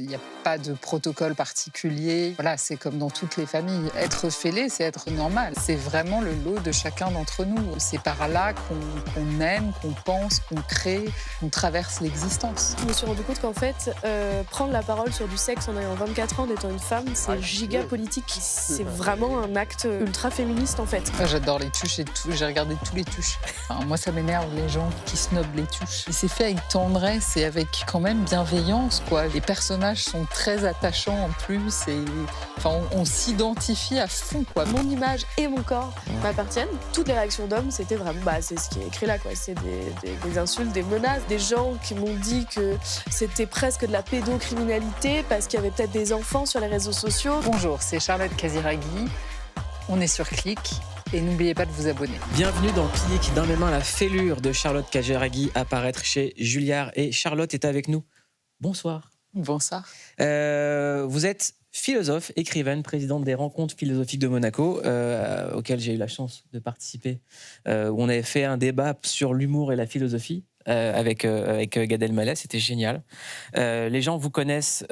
n'y a pas de protocole particulier. Voilà, c'est comme dans toutes les familles. Être fêlé, c'est être normal. C'est vraiment le lot de chacun d'entre nous. C'est par là qu'on aime, qu'on pense, qu'on crée, qu'on traverse l'existence. Je me suis rendu compte qu'en fait, prendre la parole sur du sexe en ayant 24 ans, en étant une femme, c'est giga politique. C'est vraiment un acte ultra féministe, en fait. J'adore les tuches et tout. J'ai regardé tous les tuches. Enfin, moi, ça m'énerve les gens qui snobent les tuches. Et c'est fait avec tendresse et avec quand même bienveillance, quoi. Les personnages sont très attachants en plus et enfin, on s'identifie à fond, quoi. Mon image et mon corps m'appartiennent. Toutes les réactions d'hommes, c'était vraiment, c'est ce qui est écrit là, quoi. C'est des insultes, des menaces, des gens qui m'ont dit que c'était presque de la pédocriminalité parce qu'il y avait peut-être des enfants sur les réseaux sociaux. Bonjour, c'est Charlotte Casiraghi. On est sur Click. Et n'oubliez pas de vous abonner. Bienvenue dans Click, dans mes mains, la fêlure de Charlotte Casiraghi apparaître chez Julliard. Et Charlotte est avec nous. Bonsoir. Bonsoir. Vous êtes philosophe, écrivaine, présidente des Rencontres philosophiques de Monaco, auxquelles j'ai eu la chance de participer, où on avait fait un débat sur l'humour et la philosophie. Avec Gad Elmaleh, c'était génial. Les gens vous connaissent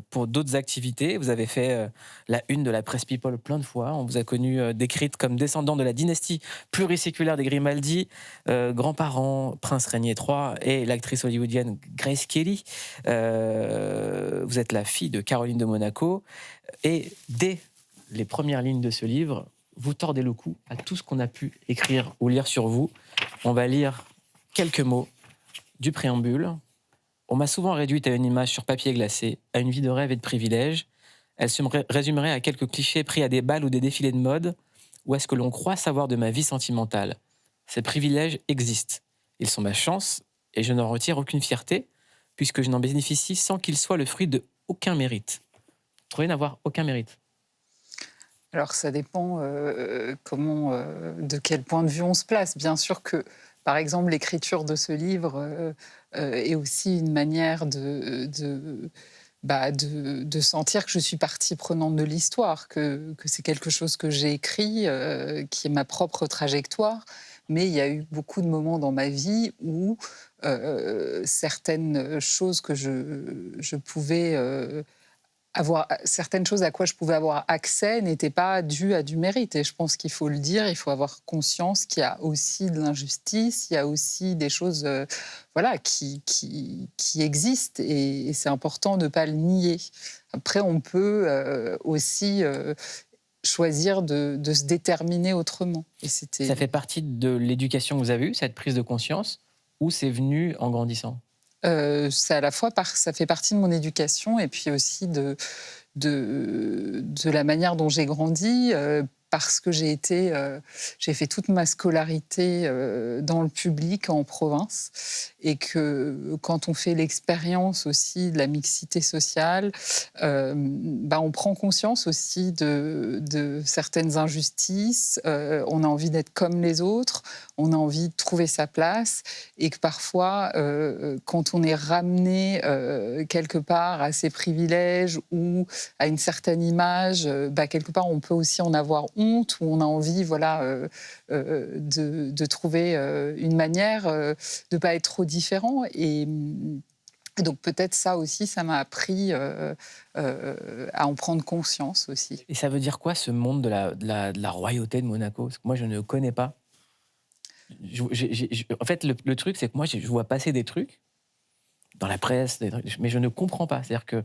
pour d'autres activités. Vous avez fait la une de la Presse People plein de fois. On vous a connu décrite comme descendant de la dynastie pluriséculaire des Grimaldi, grands-parents, prince Régnier III et l'actrice hollywoodienne Grace Kelly. Vous êtes la fille de Caroline de Monaco. Et dès les premières lignes de ce livre, vous tordez le cou à tout ce qu'on a pu écrire ou lire sur vous. On va lire quelques mots du préambule. On m'a souvent réduite à une image sur papier glacé, à une vie de rêve et de privilèges. Elle se résumerait à quelques clichés pris à des bals ou des défilés de mode. Où est-ce que l'on croit savoir de ma vie sentimentale? Ces privilèges existent. Ils sont ma chance et je n'en retire aucune fierté, puisque je n'en bénéficie sans qu'ils soient le fruit de aucun mérite. Vous trouvez n'avoir aucun mérite? Alors, ça dépend de quel point de vue on se place. Bien sûr que, par exemple, l'écriture de ce livre est aussi une manière de sentir que je suis partie prenante de l'histoire, que c'est quelque chose que j'ai écrit, qui est ma propre trajectoire. Mais il y a eu beaucoup de moments dans ma vie où certaines choses que je pouvais... certaines choses à quoi je pouvais avoir accès n'étaient pas dues à du mérite. Et je pense qu'il faut le dire, il faut avoir conscience qu'il y a aussi de l'injustice, il y a aussi des choses qui existent et c'est important de ne pas le nier. Après, on peut aussi choisir de se déterminer autrement. Et Ça fait partie de l'éducation que vous avez eue, cette prise de conscience, ou c'est venu en grandissant? C'est à la fois ça fait partie de mon éducation et puis aussi de la manière dont j'ai grandi, parce que j'ai fait toute ma scolarité dans le public en province et que quand on fait l'expérience aussi de la mixité sociale, on prend conscience aussi de certaines injustices, on a envie d'être comme les autres, on a envie de trouver sa place et que parfois, quand on est ramené quelque part à ses privilèges ou à une certaine image, quelque part on peut aussi en avoir honte ou on a envie de trouver une manière de ne pas être trop différent. Et donc peut-être ça aussi, ça m'a appris à en prendre conscience aussi. Et ça veut dire quoi ce monde de la royauté de Monaco? Parce que moi je ne connais pas. En fait, le truc, c'est que moi, je vois passer des trucs dans la presse, mais je ne comprends pas. C'est-à-dire que,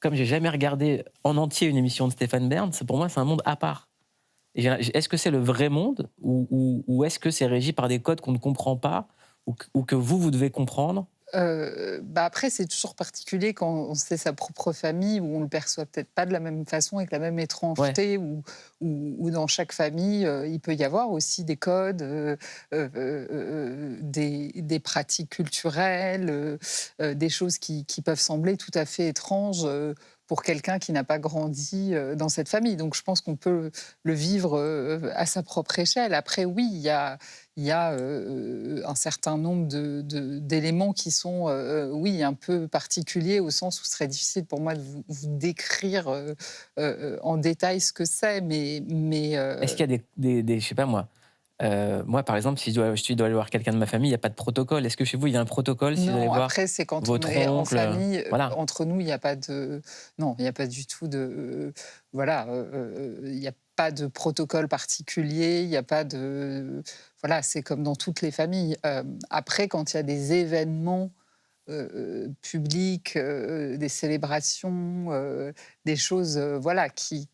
comme j'ai jamais regardé en entier une émission de Stéphane Bern, pour moi, c'est un monde à part. Est-ce que c'est le vrai monde ou est-ce que c'est régi par des codes qu'on ne comprend pas ou que vous devez comprendre? Après, c'est toujours particulier quand on sait sa propre famille, où on le perçoit peut-être pas de la même façon, avec la même étrangeté, ou dans chaque famille, il peut y avoir aussi des codes, des pratiques culturelles, des choses qui peuvent sembler tout à fait étranges pour quelqu'un qui n'a pas grandi dans cette famille. Donc je pense qu'on peut le vivre à sa propre échelle. Après, oui, il y a un certain nombre d'éléments qui sont, un peu particuliers, au sens où ce serait difficile pour moi de vous décrire en détail ce que c'est. Mais Est-ce qu'il y a je sais pas moi, Moi, par exemple, si je dois aller voir quelqu'un de ma famille, il n'y a pas de protocole. Est-ce que chez vous, il y a un protocole si vous allez Non, voir après, c'est quand votre on est en oncle famille, voilà. entre nous, il n'y a pas de... Non, il n'y a pas du tout de... voilà, il n'y a pas de protocole particulier, il n'y a pas de... Voilà, c'est comme dans toutes les familles. Après, quand il y a des événements publics, des célébrations, des choses voilà, qui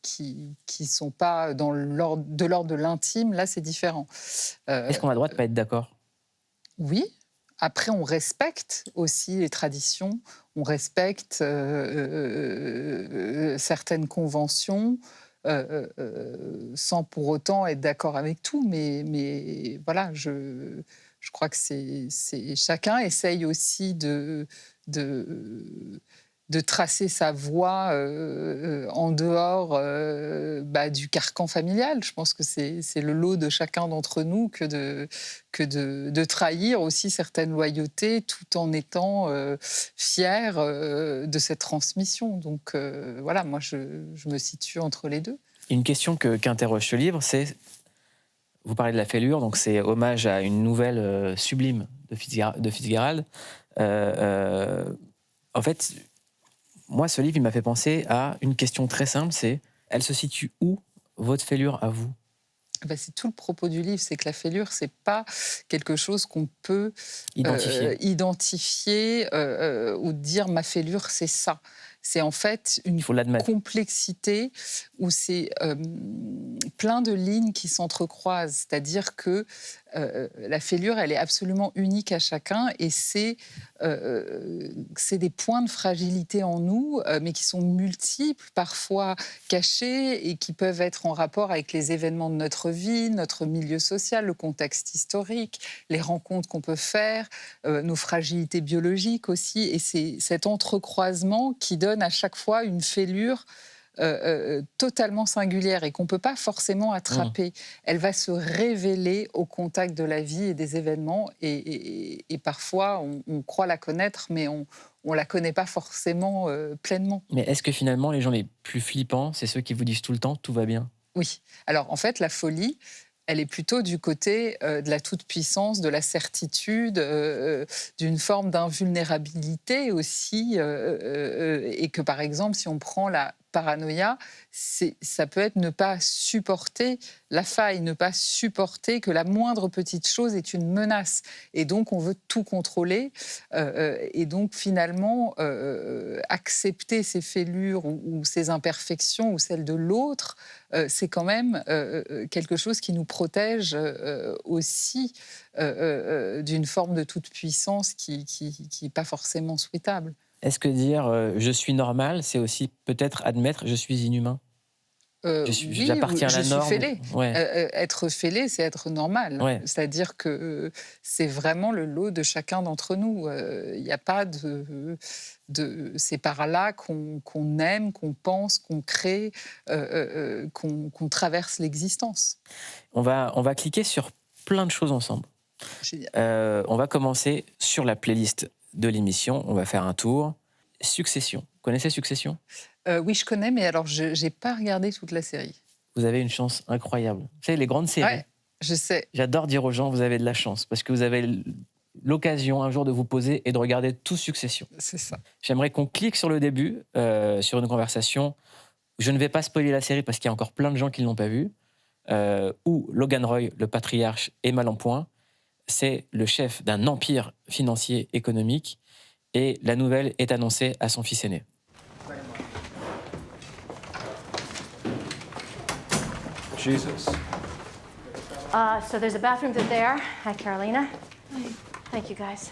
sont pas dans de l'ordre de l'intime, là, c'est différent. Est-ce qu'on a le droit de ne pas être d'accord? Oui. Après, on respecte aussi les traditions, on respecte certaines conventions, sans pour autant être d'accord avec tout. Mais voilà, je crois que chacun essaye aussi de tracer sa voie en dehors du carcan familial. Je pense que c'est le lot de chacun d'entre nous que de trahir aussi certaines loyautés tout en étant fier de cette transmission. Donc voilà, moi je me situe entre les deux. Une question qu'interroge ce livre, c'est... Vous parlez de La Fêlure, donc c'est hommage à une nouvelle sublime de Fitzgerald. En fait, moi, ce livre, il m'a fait penser à une question très simple, c'est elle se situe où, votre fêlure, à vous? C'est tout le propos du livre, c'est que la fêlure, c'est pas quelque chose qu'on peut identifier ou dire ma fêlure, c'est ça. C'est en fait une complexité où c'est plein de lignes qui s'entrecroisent. C'est-à-dire que la fêlure, elle est absolument unique à chacun et c'est des points de fragilité en nous, mais qui sont multiples, parfois cachés et qui peuvent être en rapport avec les événements de notre vie, notre milieu social, le contexte historique, les rencontres qu'on peut faire, nos fragilités biologiques aussi. Et c'est cet entrecroisement qui donne à chaque fois une fêlure totalement singulière et qu'on ne peut pas forcément attraper. Elle va se révéler au contact de la vie et des événements et parfois on croit la connaître mais on ne la connaît pas forcément pleinement. Mais est-ce que finalement les gens les plus flippants, c'est ceux qui vous disent tout le temps « tout va bien » ? Oui. Alors en fait la folie, elle est plutôt du côté de la toute-puissance, de la certitude, d'une forme d'invulnérabilité aussi, et que par exemple, si on prend la paranoïa, ça peut être ne pas supporter la faille, ne pas supporter que la moindre petite chose est une menace. Et donc, on veut tout contrôler. Et donc, finalement, accepter ses fêlures ou ses imperfections ou celles de l'autre, c'est quand même quelque chose qui nous protège aussi d'une forme de toute-puissance qui n'est pas forcément souhaitable. Est-ce que dire je suis normal, c'est aussi peut-être admettre je suis inhumain? J'appartiens à la norme. Je suis fêlé. Ouais. Être fêlé, c'est être normal. Ouais. C'est-à-dire que c'est vraiment le lot de chacun d'entre nous. Il n'y a pas c'est par là qu'on aime, qu'on pense, qu'on crée, qu'on traverse l'existence. On va cliquer sur plein de choses ensemble. On va commencer sur la playlist de l'émission. On va faire un tour. Succession. Vous connaissez Succession ? Oui, je connais, mais alors je n'ai pas regardé toute la série. Vous avez une chance incroyable. Vous savez, les grandes séries. Ouais, je sais. J'adore dire aux gens, vous avez de la chance, parce que vous avez l'occasion un jour de vous poser et de regarder tout Succession. C'est ça. J'aimerais qu'on clique sur le début, sur une conversation. Je ne vais pas spoiler la série parce qu'il y a encore plein de gens qui ne l'ont pas vue. Où Logan Roy, le patriarche, est mal en point. C'est le chef d'un empire financier économique et la nouvelle est annoncée à son fils aîné. Jesus. So there's a bathroom there. Hi, Carolina. Hi. Thank you, guys.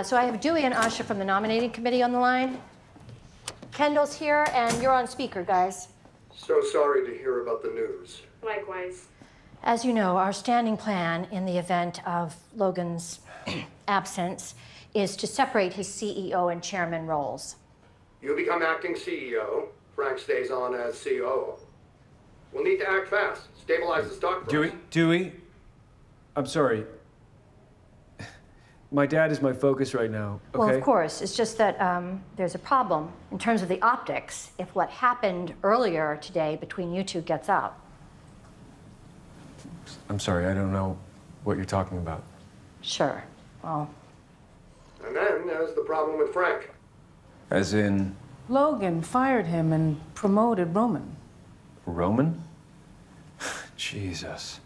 So I have Dewey and Asha from the nominating committee on the line. Kendall's here, and you're on speaker, guys. So sorry to hear about the news. Likewise. As you know, our standing plan in the event of Logan's absence is to separate his CEO and chairman roles. You become acting CEO. Frank stays on as COO. We'll need to act fast. Stabilize the stock price. Dewey, I'm sorry. My dad is my focus right now, okay? Well, of course. It's just that there's a problem in terms of the optics if what happened earlier today between you two gets out. I'm sorry, I don't know what you're talking about. Sure. Well, And then there's the problem with Frank. As in Logan fired him and promoted Roman. Roman? Jesus.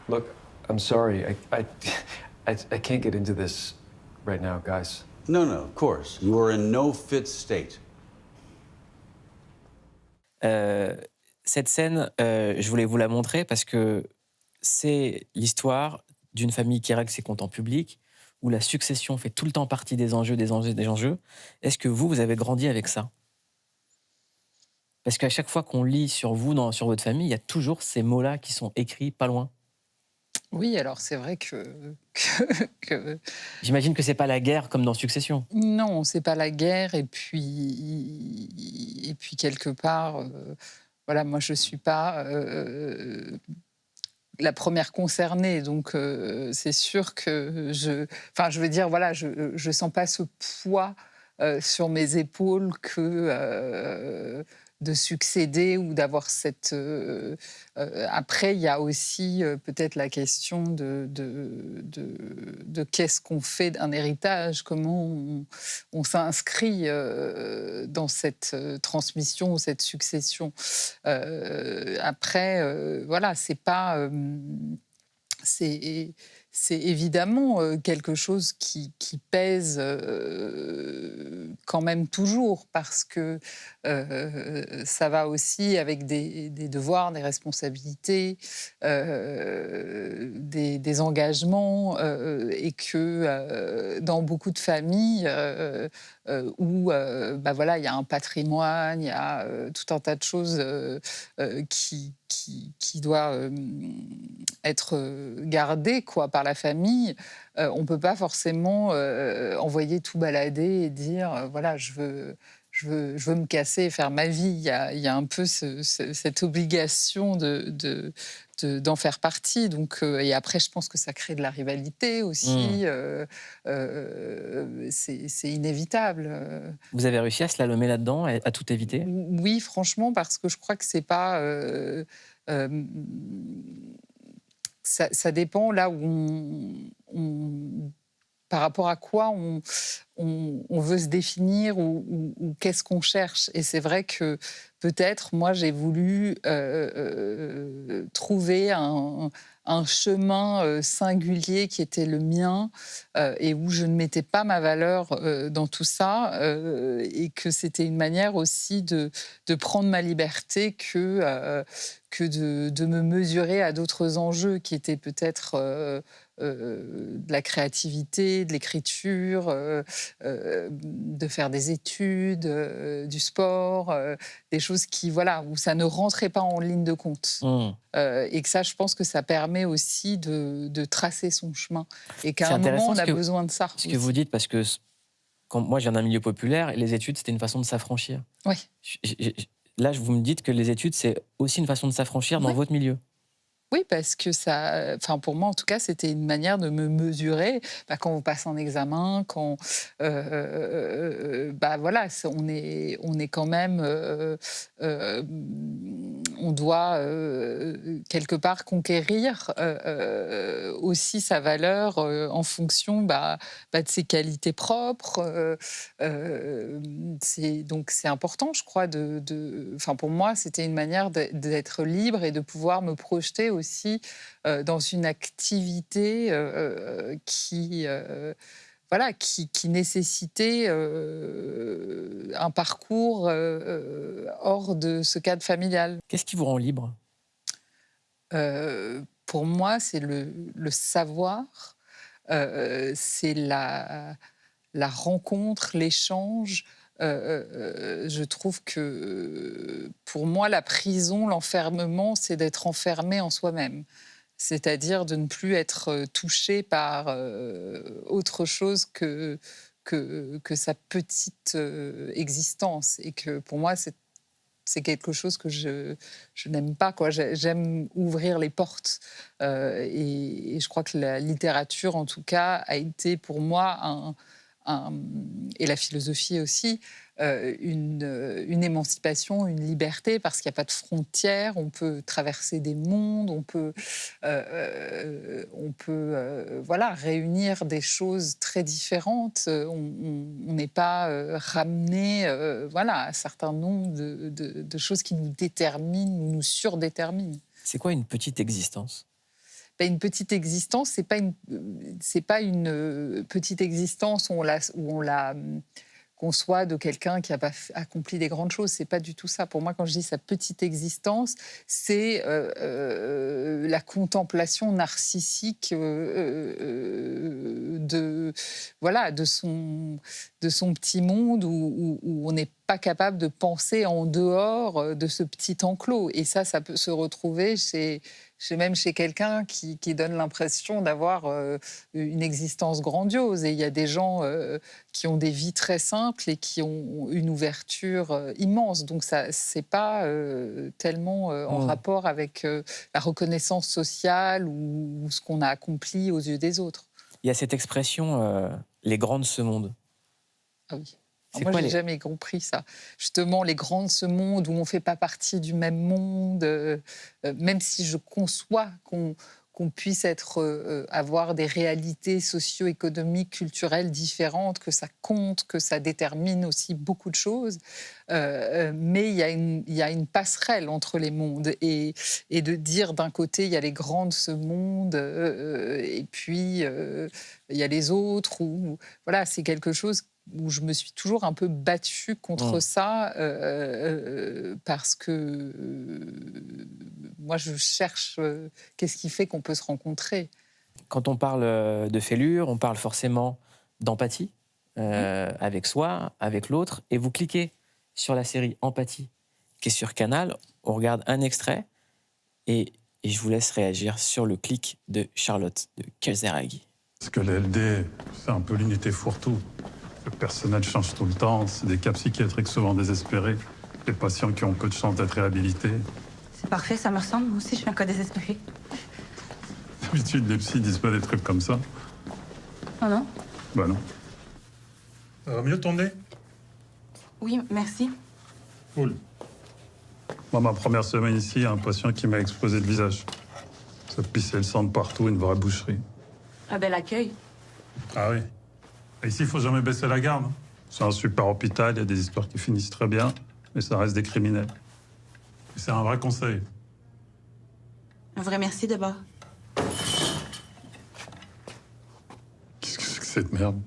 Look, I'm sorry. I can't get into this right now, guys. No, no, of course. You are in no fit state. Cette scène, je voulais vous la montrer parce que c'est l'histoire d'une famille qui règle ses comptes en public, où la succession fait tout le temps partie des enjeux. Est-ce que vous avez grandi avec ça? Parce qu'à chaque fois qu'on lit sur vous, sur votre famille, il y a toujours ces mots-là qui sont écrits pas loin. Oui, alors c'est vrai que J'imagine que c'est pas la guerre comme dans Succession. non, c'est pas la guerre. Et puis quelque part, voilà, moi je suis pas la première concernée, donc c'est sûr que je veux dire, voilà, je sens pas ce poids sur mes épaules que de succéder ou d'avoir cette. Après, il y a aussi peut-être la question de qu'est-ce qu'on fait d'un héritage, comment on s'inscrit dans cette transmission ou cette succession. Après, voilà, c'est pas. C'est évidemment quelque chose qui pèse quand même toujours, parce que ça va aussi avec des devoirs, des responsabilités, des engagements, et que dans beaucoup de familles où bah voilà, il y a un patrimoine, il y a tout un tas de choses qui doit être gardé quoi, par la famille, on ne peut pas forcément envoyer tout balader et dire voilà, je veux me casser et faire ma vie. Il y a un peu cette obligation d'en faire partie. Donc, et après, je pense que ça crée de la rivalité aussi. C'est inévitable. Vous avez réussi à slalomer là-dedans, à tout éviter? Oui, franchement, parce que je crois que c'est pas... ça dépend là où par rapport à quoi on veut se définir ou qu'est-ce qu'on cherche. Et c'est vrai que peut-être, moi, j'ai voulu trouver un chemin singulier qui était le mien et où je ne mettais pas ma valeur dans tout ça et que c'était une manière aussi de prendre ma liberté que de me mesurer à d'autres enjeux qui étaient peut-être de la créativité, de l'écriture, de faire des études, du sport, des choses qui, voilà, où ça ne rentrait pas en ligne de compte. Et que ça, je pense que ça permet aussi de tracer son chemin. Et qu'à un moment, on a besoin de ça. Ce que vous dites, parce que quand moi, je viens d'un milieu populaire, les études, c'était une façon de s'affranchir. Oui. Là, vous me dites que les études, c'est aussi une façon de s'affranchir dans votre milieu. Oui, parce que ça, enfin pour moi en tout cas, c'était une manière de me mesurer. Bah, quand on passe en examen, quand, bah voilà, on est quand même, on doit quelque part conquérir aussi sa valeur en fonction de ses qualités propres. Donc c'est important, je crois. Enfin pour moi, c'était une manière d'être libre et de pouvoir me projeter aussi dans une activité qui nécessitait un parcours hors de ce cadre familial. Qu'est-ce qui vous rend libre ? Pour moi, c'est le savoir, c'est la rencontre, l'échange. Je trouve que pour moi, la prison, l'enfermement, c'est d'être enfermé en soi-même. C'est-à-dire de ne plus être touché par autre chose que sa petite existence. Et que pour moi, c'est quelque chose que je n'aime pas, quoi. J'aime ouvrir les portes. Et je crois que la littérature, en tout cas, a été pour moi et la philosophie aussi, une émancipation, une liberté, parce qu'il n'y a pas de frontières, on peut traverser des mondes, on peut voilà, réunir des choses très différentes. On n'est pas ramené voilà, à un certain nombre de choses qui nous déterminent ou nous surdéterminent. C'est quoi une petite existence? Une petite existence, c'est pas une petite existence où on la conçoit de quelqu'un qui n'a pas accompli des grandes choses. C'est pas du tout ça. Pour moi, quand je dis sa petite existence, c'est la contemplation narcissique de son petit monde où on n'est pas capable de penser en dehors de ce petit enclos. Et ça peut se retrouver même chez quelqu'un qui donne l'impression d'avoir une existence grandiose. Et il y a des gens qui ont des vies très simples et qui ont une ouverture immense. Donc ça, c'est pas tellement en rapport avec la reconnaissance sociale ou ce qu'on a accompli aux yeux des autres. Il y a cette expression « les grands de ce monde ». Ah oui. Moi, je n'ai jamais compris ça. Justement, les grands de ce monde où on ne fait pas partie du même monde, même si je conçois qu'on puisse avoir des réalités socio-économiques, culturelles différentes, que ça compte, que ça détermine aussi beaucoup de choses. Mais il y a une passerelle entre les mondes. Et de dire d'un côté, il y a les grands de ce monde, et puis il y a les autres. Voilà, c'est quelque chose où je me suis toujours un peu battue contre ça, parce que moi, je cherche qu'est-ce qui fait qu'on peut se rencontrer. Quand on parle de fêlure, on parle forcément d'empathie avec soi, avec l'autre. Et vous cliquez sur la série Empathie, qui est sur Canal. On regarde un extrait et je vous laisse réagir sur le clic de Charlotte de Calzeraghi. Parce que les LD, c'est un peu l'unité fourre-tout. Le personnel change tout le temps, c'est des cas psychiatriques souvent désespérés, des patients qui ont peu de chances d'être réhabilités. C'est parfait, ça me ressemble. Moi aussi, je suis un cas désespéré. D'habitude, les psys disent pas des trucs comme ça. Oh non? Bah non. Ça va mieux ton nez? Oui, merci. Cool. Moi, ma première semaine ici, il y a un patient qui m'a explosé le visage. Ça pissait le sang de partout, une vraie boucherie. Un bel accueil. Ah oui. Et ici, il faut jamais baisser la garde. C'est un super hôpital, il y a des histoires qui finissent très bien, mais ça reste des criminels. Et c'est un vrai conseil. Un vrai merci d'abord. Qu'est-ce que c'est que cette merde?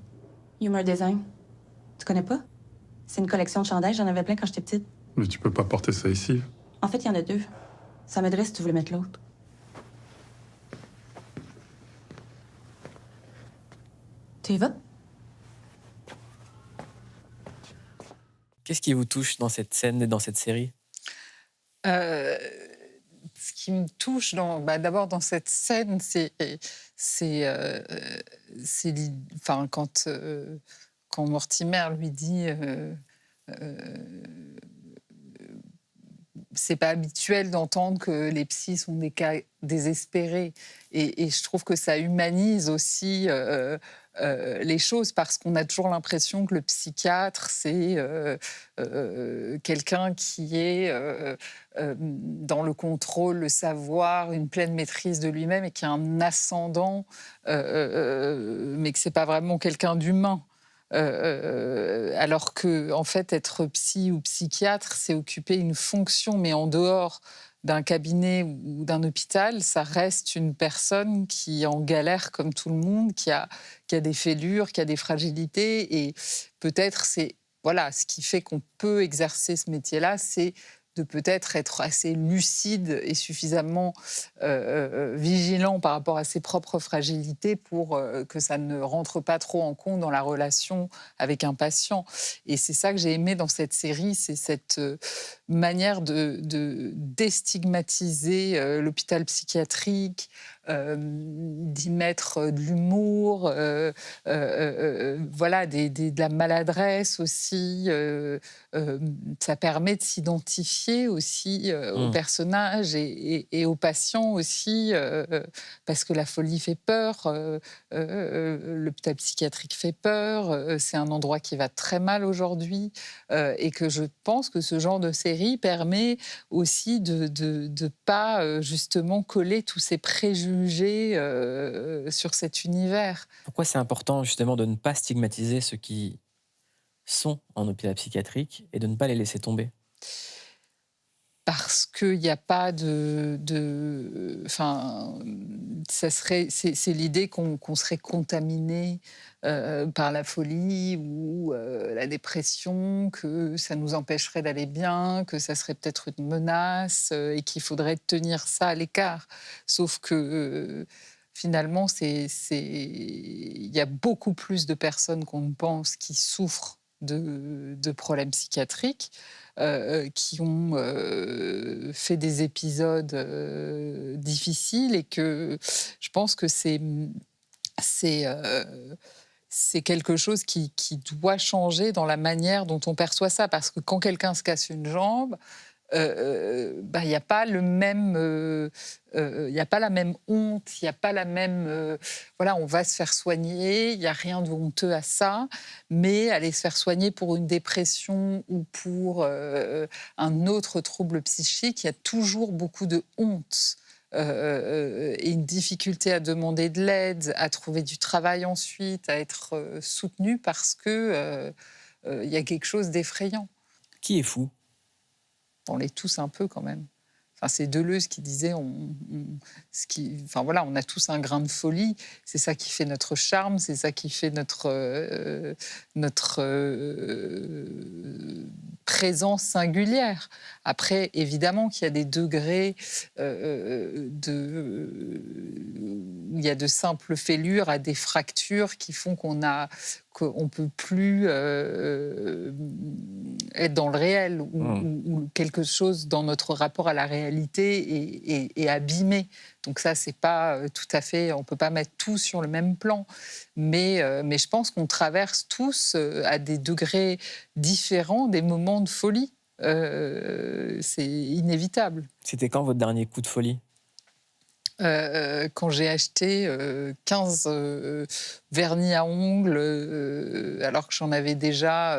Humor Design. Tu connais pas? C'est une collection de chandails, j'en avais plein quand j'étais petite. Mais tu peux pas porter ça ici. En fait, il y en a deux. Ça m'aiderait si tu voulais mettre l'autre. Tu y vas? Qu'est-ce qui vous touche dans cette scène et dans cette série? Ce qui me touche, d'abord dans cette scène, quand Mortimer lui dit c'est pas habituel d'entendre que les psys sont des cas désespérés. Et je trouve que ça humanise aussi les choses, parce qu'on a toujours l'impression que le psychiatre, c'est quelqu'un qui est dans le contrôle, le savoir, une pleine maîtrise de lui-même et qui a un ascendant, mais que c'est pas vraiment quelqu'un d'humain. Alors que, en fait, être psy ou psychiatre, c'est occuper une fonction, mais en dehors d'un cabinet ou d'un hôpital, ça reste une personne qui est en galère comme tout le monde, qui a des fêlures, qui a des fragilités. Et peut-être c'est ce qui fait qu'on peut exercer ce métier-là, c'est de peut-être être assez lucide et suffisamment vigilant par rapport à ses propres fragilités pour que ça ne rentre pas trop en compte dans la relation avec un patient. Et c'est ça que j'ai aimé dans cette série, c'est cette manière de déstigmatiser l'hôpital psychiatrique, d'y mettre de l'humour, voilà, de la maladresse aussi. Ça permet de s'identifier aussi aux personnages et aux patients aussi, parce que la folie fait peur, l'hôpital psychiatrique fait peur, c'est un endroit qui va très mal aujourd'hui, et que je pense que ce genre de série permet aussi de pas justement coller tous ces préjugés sur cet univers. Pourquoi c'est important justement de ne pas stigmatiser ceux qui sont en hôpital psychiatrique et de ne pas les laisser tomber? Parce qu'il n'y a pas enfin, c'est l'idée qu'on serait contaminé par la folie ou la dépression, que ça nous empêcherait d'aller bien, que ça serait peut-être une menace et qu'il faudrait tenir ça à l'écart. Sauf que finalement, il y a beaucoup plus de personnes qu'on ne pense qui souffrent de problèmes psychiatriques, qui ont fait des épisodes difficiles, et que je pense que c'est quelque chose qui doit changer dans la manière dont on perçoit ça. Parce que quand quelqu'un se casse une jambe, il n'y a pas le même, il y a pas la même honte, il n'y a pas la même, voilà, on va se faire soigner, il n'y a rien de honteux à ça, mais aller se faire soigner pour une dépression ou pour un autre trouble psychique, il y a toujours beaucoup de honte. Et une difficulté à demander de l'aide, à trouver du travail ensuite, à être soutenu parce que il y a quelque chose d'effrayant. Qui est fou? On l'est tous un peu quand même. Enfin, c'est Deleuze qui disait, enfin voilà, on a tous un grain de folie. C'est ça qui fait notre charme, c'est ça qui fait notre présence singulière. Après, évidemment qu'il y a des degrés où il y a de simples fêlures à des fractures qui font qu'on peut plus être dans le réel, ou quelque chose dans notre rapport à la réalité est abîmé. Donc ça, c'est pas tout à fait... On peut pas mettre tout sur le même plan. Mais je pense qu'on traverse tous, à des degrés différents, des moments de folie. C'est inévitable. C'était quand votre dernier coup de folie? Quand j'ai acheté 15 vernis à ongles, alors que j'en avais déjà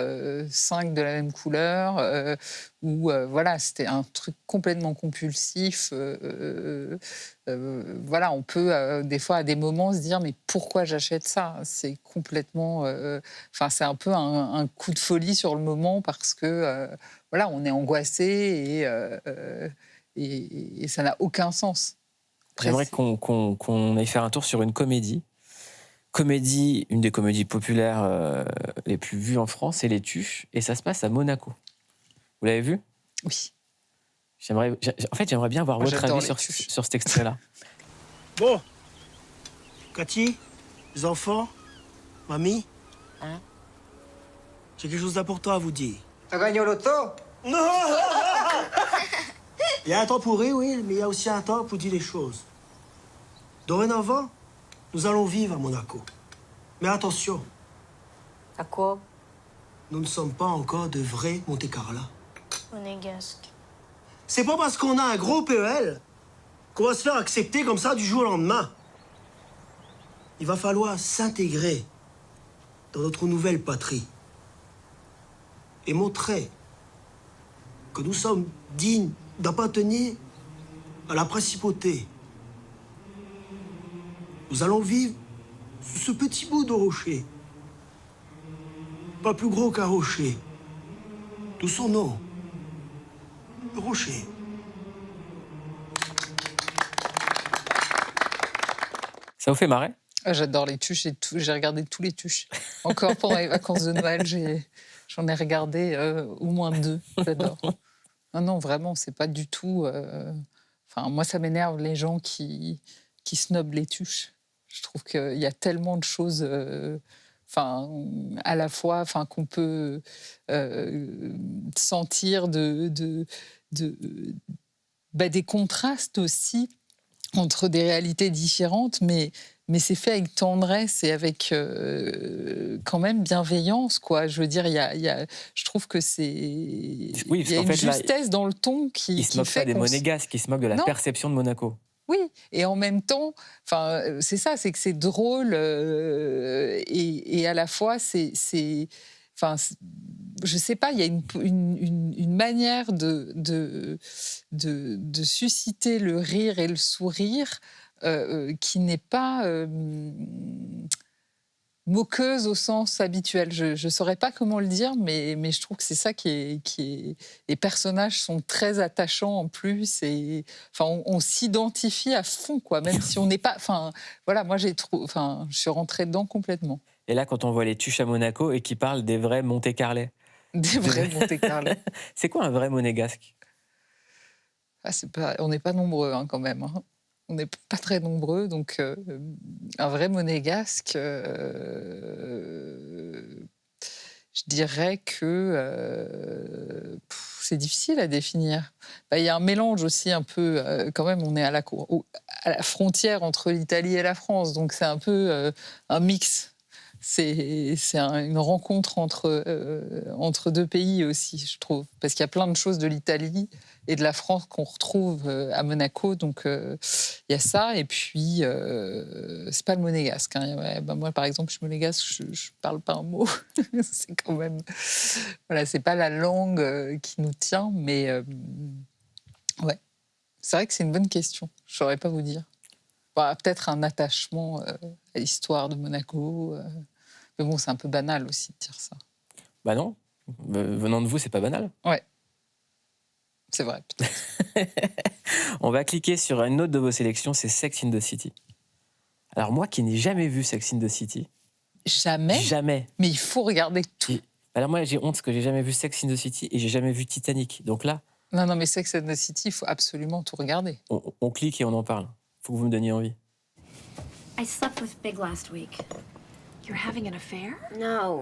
5 de la même couleur, voilà, c'était un truc complètement compulsif. Voilà, on peut des fois à des moments se dire mais pourquoi j'achète ça? C'est complètement, enfin c'est un peu un coup de folie sur le moment, parce que voilà, on est angoissé et ça n'a aucun sens. J'aimerais qu'on aille faire un tour sur une comédie. Une des comédies populaires les plus vues en France, c'est Les Tuches, et ça se passe à Monaco. Vous l'avez vu? Oui. J'aimerais bien avoir votre avis sur cet extrait-là. Bon, Cathy, les enfants, mamie, j'ai quelque chose d'important à vous dire. T'as gagné au loto? Non. Il y a un temps pour rire, oui, mais il y a aussi un temps pour dire les choses. Dorénavant, nous allons vivre à Monaco. Mais attention. À quoi? Nous ne sommes pas encore de vrais Monte Carlo. Monégasque. C'est pas parce qu'on a un gros PEL qu'on va se faire accepter comme ça du jour au lendemain. Il va falloir s'intégrer dans notre nouvelle patrie et montrer que nous sommes dignes d'appartenir à la principauté. Nous allons vivre sur ce petit bout de rocher. Pas plus gros qu'un rocher. D'où son nom. Le rocher. Ça vous fait marrer? J'adore Les Tuches, j'ai regardé tous les Tuches. Encore pendant les vacances de Noël, j'en ai regardé au moins 2. J'adore. Non, vraiment, c'est pas du tout... Enfin, moi, ça m'énerve les gens qui snobent Les Tuches. Je trouve qu'il y a tellement de choses... Enfin, à la fois, enfin, qu'on peut sentir des contrastes aussi entre des réalités différentes, mais c'est fait avec tendresse et avec quand même bienveillance, quoi. Je veux dire, je trouve que Oui, il y a une justesse dans le ton qui se moque fait pas des Monégasques, il se moque de la perception de Monaco. Oui, et en même temps, c'est ça, c'est que c'est drôle et à la fois, je sais pas, il y a une manière de susciter le rire et le sourire qui n'est pas moqueuse au sens habituel. Je ne saurais pas comment le dire, mais je trouve que c'est ça qui est... Les personnages sont très attachants en plus, et on s'identifie à fond, quoi, même si on n'est pas... Voilà, moi, je suis rentrée dedans complètement. Et là, quand on voit les tuches à Monaco et qui parlent des vrais Monte-Carlet. Des vrais Monte-Carlet. C'est quoi un vrai Monégasque? On n'est pas nombreux, hein, quand même. Hein. On n'est pas très nombreux, donc un vrai Monégasque, je dirais que c'est difficile à définir. Il y a un mélange aussi un peu, quand même, on est à la frontière entre l'Italie et la France, donc c'est un peu un mix. C'est une rencontre entre deux pays aussi, je trouve. Parce qu'il y a plein de choses de l'Italie et de la France qu'on retrouve à Monaco. Donc, il y a ça. Et puis, c'est pas le monégasque. Hein. Moi, par exemple, je suis monégasque, je parle pas un mot. C'est quand même... Voilà, c'est pas la langue qui nous tient. Mais, ouais. C'est vrai que c'est une bonne question. Je saurais pas vous dire. Peut-être un attachement à l'histoire de Monaco. Mais bon, c'est un peu banal aussi de dire ça. Bah non. Venant de vous, c'est pas banal. Ouais. C'est vrai, peut-être. On va cliquer sur une autre de vos sélections, c'est Sex in the City. Alors moi qui n'ai jamais vu Sex in the City... Jamais? Jamais. Mais il faut regarder tout. Alors moi, j'ai honte parce que j'ai jamais vu Sex in the City et j'ai jamais vu Titanic. Donc là... Non, mais Sex and the City, il faut absolument tout regarder. On clique et on en parle. Faut que vous me donniez envie. I slept with Big last week. You're having an affair? No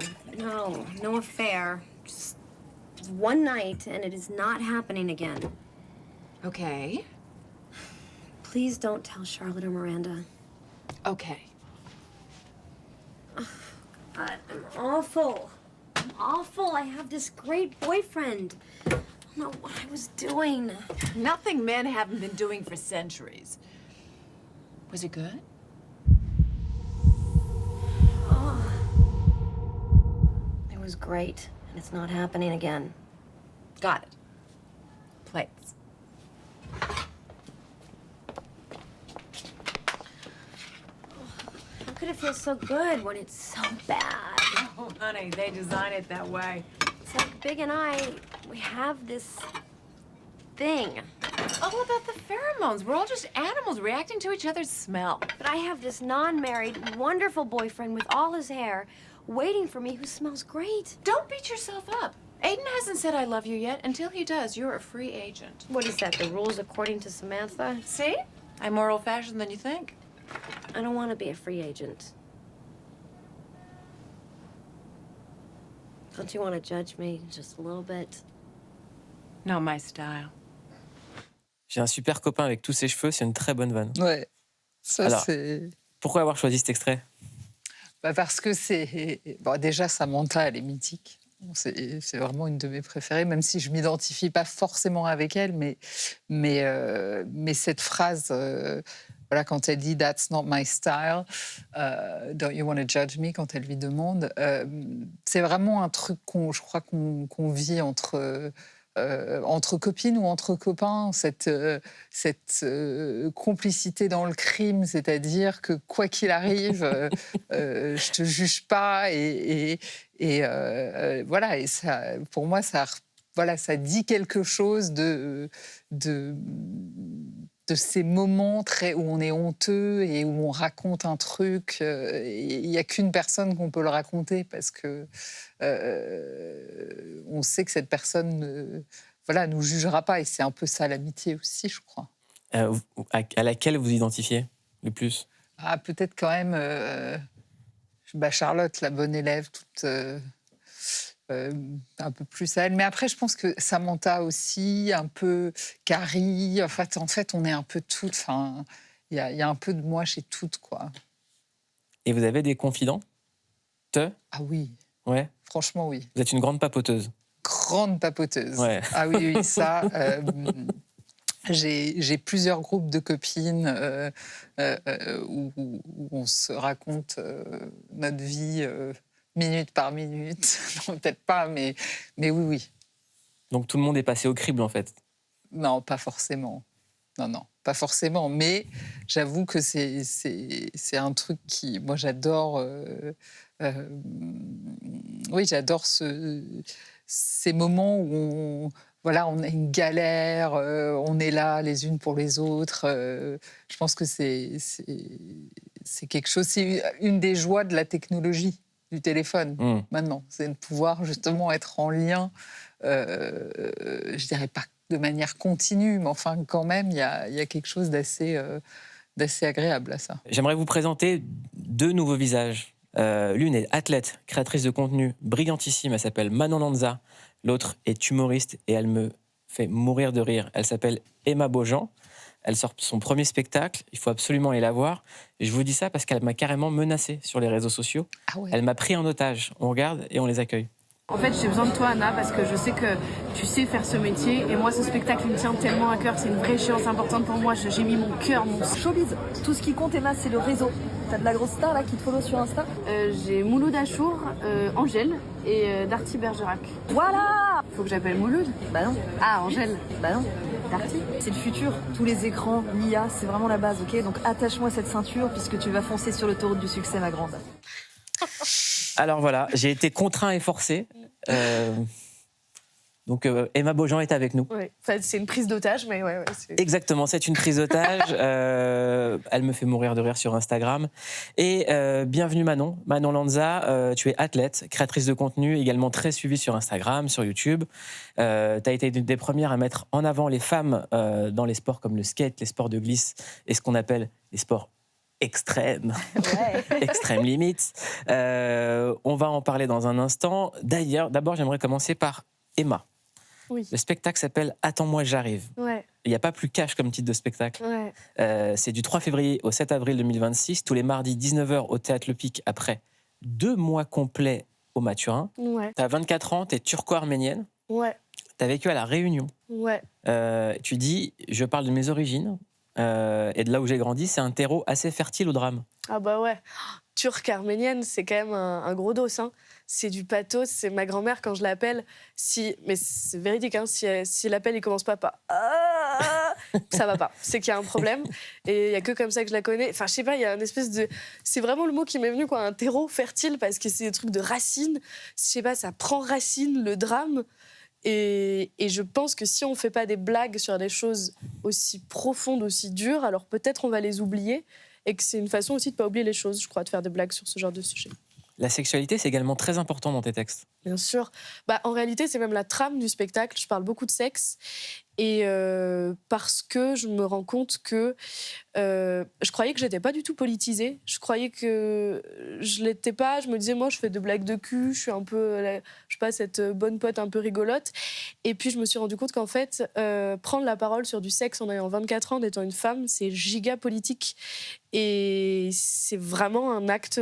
affair. Just one night, and it is not happening again. Okay. Please don't tell Charlotte or Miranda. Okay. Oh, God, I'm awful. I have this great boyfriend. I don't know what I was doing. Nothing men haven't been doing for centuries. Was it good? Oh. It was great, and it's not happening again. Got it. Plates. How could it feel so good when it's so bad? Oh, honey, they design it that way. It's like Big and I, we have this thing. It's all about the pheromones. We're all just animals reacting to each other's smell. But I have this non-married, wonderful boyfriend with all his hair waiting for me who smells great. Don't beat yourself up. Aiden hasn't said I love you yet. Until he does, you're a free agent. What is that, the rules according to Samantha? See? I'm more old-fashioned than you think. I don't want to be a free agent. Don't you want to judge me just a little bit? Not my style. J'ai un super copain avec tous ses cheveux, c'est une très bonne vanne. Ouais, ça alors, c'est... Pourquoi avoir choisi cet extrait? Parce que c'est... Bon, déjà, Samantha, elle est mythique. C'est vraiment une de mes préférées, même si je ne m'identifie pas forcément avec elle, mais cette phrase, voilà, quand elle dit « That's not my style don't you want to judge me ?» quand elle lui demande, c'est vraiment un truc je crois qu'on vit entre copines ou entre copains, cette complicité dans le crime, c'est-à-dire que quoi qu'il arrive, je te juge pas et voilà. Et ça, pour moi, ça dit quelque chose de ces moments où on est honteux et où on raconte un truc. Il n'y a qu'une personne qu'on peut le raconter parce que on sait que cette personne nous jugera pas. Et c'est un peu ça l'amitié aussi, je crois. À laquelle vous identifiez le plus? Peut-être quand même Charlotte, la bonne élève, toute... un peu plus à elle. Mais après, je pense que Samantha aussi, un peu Carrie. En fait, on est un peu toutes. il y a un peu de moi chez toutes, quoi. Et vous avez des confidents? Ah oui. Ouais. Franchement, oui. Vous êtes une grande papoteuse. Grande papoteuse. Ouais. Ah oui, ça. J'ai plusieurs groupes de copines où on se raconte notre vie minute par minute. Non, peut-être pas, mais oui. Donc tout le monde est passé au crible, en fait. Non, pas forcément. Non, pas forcément. Mais j'avoue que c'est un truc qui... Moi, j'adore... oui, j'adore ces moments où on a une galère, on est là les unes pour les autres. Je pense que c'est quelque chose... C'est une des joies de la technologie, du téléphone, maintenant. C'est de pouvoir justement être en lien, je dirais pas de manière continue, mais enfin, quand même, il y a quelque chose d'assez agréable à ça. J'aimerais vous présenter 2 nouveaux visages. L'une est athlète, créatrice de contenu brillantissime, elle s'appelle Manon Lanza. L'autre est humoriste et elle me fait mourir de rire. Elle s'appelle Emma Beaujean. Elle sort son premier spectacle, il faut absolument aller la voir. Et je vous dis ça parce qu'elle m'a carrément menacée sur les réseaux sociaux. Ah ouais. Elle m'a pris en otage. On regarde et on les accueille. En fait, j'ai besoin de toi, Anna, parce que je sais que tu sais faire ce métier. Et moi, ce spectacle, il me tient tellement à cœur. C'est une vraie échéance importante pour moi. J'ai mis mon cœur, mon showbiz. Tout ce qui compte, Emma, c'est le réseau. T'as de la grosse star, là, qui te follow sur Insta? J'ai Mouloud Achour, Angèle et Darty Bergerac. Voilà! Faut que j'appelle Mouloud? Bah non. Ah, Angèle? Bah non. Darty? C'est le futur. Tous les écrans, l'IA, c'est vraiment la base, ok? Donc attache-moi cette ceinture, puisque tu vas foncer sur l'autoroute du succès, ma grande. Alors voilà, j'ai été contraint et forcé. Donc Emma Beaujean est avec nous. Ouais. Enfin, c'est une prise d'otage, mais ouais. Exactement, c'est une prise d'otage. Elle me fait mourir de rire sur Instagram. Et bienvenue Manon Lanza. Tu es athlète, créatrice de contenu, également très suivie sur Instagram, sur YouTube. Tu as été une des premières à mettre en avant les femmes dans les sports comme le skate, les sports de glisse et ce qu'on appelle les sports extrême, extrême limite. On va en parler dans un instant. D'ailleurs, d'abord, j'aimerais commencer par Emma. Oui. Le spectacle s'appelle « Attends-moi, j'arrive ». Ouais. Il n'y a pas plus cash comme titre de spectacle. Ouais. C'est du 3 février au 7 avril 2026, tous les mardis 19h au Théâtre Le Pic, après 2 mois complets au Mathurin. Ouais. Tu as 24 ans, tu es turco-arménienne. Ouais. Tu as vécu à La Réunion. Ouais. Tu dis « Je parle de mes origines ». Et de là où j'ai grandi, c'est un terreau assez fertile au drame. Ah bah ouais, turque arménienne, c'est quand même un gros dos. Hein. C'est du pathos. C'est ma grand-mère quand je l'appelle. Mais c'est véridique. Hein, si l'appel il commence pas par ça va pas. C'est qu'il y a un problème. Et il y a que comme ça que je la connais. Enfin, je sais pas. Il y a une espèce de. C'est vraiment le mot qui m'est venu, quoi. Un terreau fertile parce que c'est des trucs de racines. Je sais pas. Ça prend racine le drame. Et je pense que si on ne fait pas des blagues sur des choses aussi profondes, aussi dures, alors peut-être on va les oublier et que c'est une façon aussi de ne pas oublier les choses, je crois, de faire des blagues sur ce genre de sujet. La sexualité, c'est également très important dans tes textes. Bien sûr. En réalité, c'est même la trame du spectacle. Je parle beaucoup de sexe. Et parce que je me rends compte que je croyais que je n'étais pas du tout politisée. Je croyais que je ne l'étais pas. Je me disais, moi, je fais de blagues de cul. Je suis un peu, je sais pas, cette bonne pote un peu rigolote. Et puis, je me suis rendu compte qu'en fait, prendre la parole sur du sexe en ayant 24 ans, en étant une femme, c'est giga politique. Et c'est vraiment un acte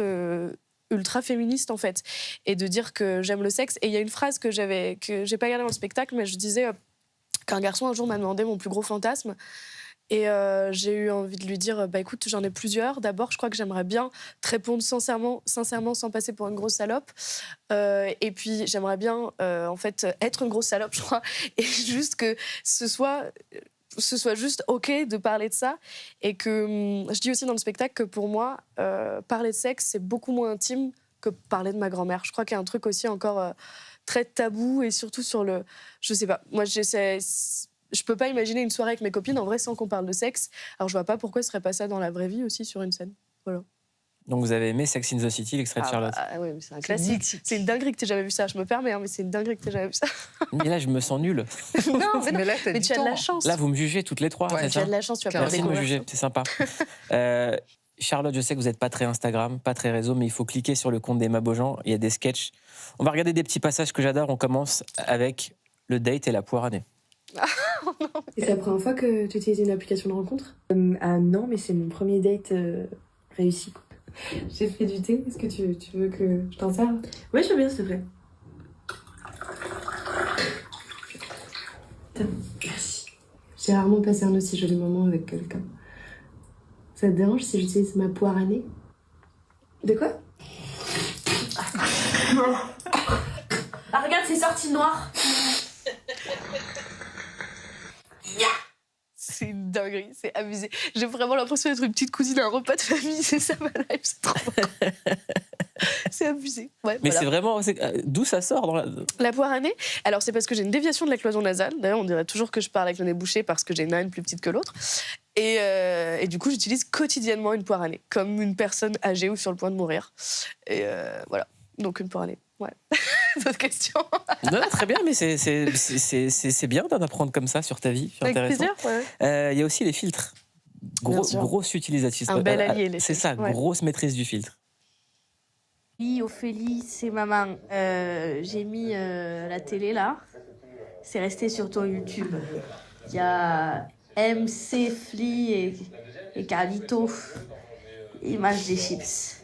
ultra féministe en fait, et de dire que j'aime le sexe. Et il y a une phrase que j'ai pas gardée dans le spectacle, mais je disais qu'un garçon un jour m'a demandé mon plus gros fantasme, et j'ai eu envie de lui dire écoute, j'en ai plusieurs. D'abord, je crois que j'aimerais bien te répondre sincèrement sans passer pour une grosse salope, et puis j'aimerais bien en fait être une grosse salope, je crois, et juste que ce soit juste OK de parler de ça. Et que je dis aussi dans le spectacle que pour moi, parler de sexe, c'est beaucoup moins intime que parler de ma grand-mère. Je crois qu'il y a un truc aussi encore très tabou, et surtout sur le... Je sais pas, moi je peux pas imaginer une soirée avec mes copines en vrai sans qu'on parle de sexe. Alors je vois pas pourquoi ce serait pas ça dans la vraie vie aussi sur une scène. Voilà. Donc vous avez aimé Sex in the City, l'extrait de Charlotte. Oui, c'est un classique. C'est une dinguerie que t'aies jamais vu ça. Je me permets, mais c'est une dinguerie que t'aies jamais vu ça. Mais là, je me sens nul. Non, mais là, mais tu as de la chance. Là, vous me jugez toutes les trois. Ouais, tu as de la chance, tu vas pouvoir Merci de me découvrir. juger, c'est sympa. Charlotte, je sais que vous n'êtes pas très Instagram, pas très réseau, mais il faut cliquer sur le compte d'Emma Beaujean. Il y a des sketchs. On va regarder des petits passages que j'adore. On commence avec le date et la poire à nez. Et c'est la première fois que tu utilises une application de rencontre? Non, mais c'est mon premier date réussi. J'ai fait du thé, est-ce que tu veux que je t'en serve? Oui, je veux bien, s'il te plaît. Merci. J'ai rarement passé un aussi joli moment avec quelqu'un. Ça te dérange si j'utilise ma poire à nez? De quoi? Ah, regarde, c'est sorti noir. C'est une dinguerie, c'est abusé. J'ai vraiment l'impression d'être une petite cousine à un repas de famille, c'est ça ma life, c'est trop bon. C'est abusé. Ouais, Mais voilà. c'est vraiment... D'où ça sort dans La poire à nez, alors c'est parce que j'ai une déviation de la cloison nasale. D'ailleurs, on dirait toujours que je parle avec le nez bouché parce que j'ai une narine plus petite que l'autre. Et du coup, j'utilise quotidiennement une poire à nez, comme une personne âgée ou sur le point de mourir. Et voilà, donc une poire à nez. Ouais. D'autres questions? Non, très bien, mais c'est bien d'en apprendre comme ça sur ta vie. C'est avec intéressant. plaisir, ouais. Il y a aussi les filtres. Grosse utilisatrice. Un bel allié, les c'est ça, filtres, ouais. grosse maîtrise du filtre. Oui, Ophélie, c'est maman. J'ai mis la télé là. C'est resté sur ton YouTube. Il y a MC, Fli et Carlito. Ils mangent des chips.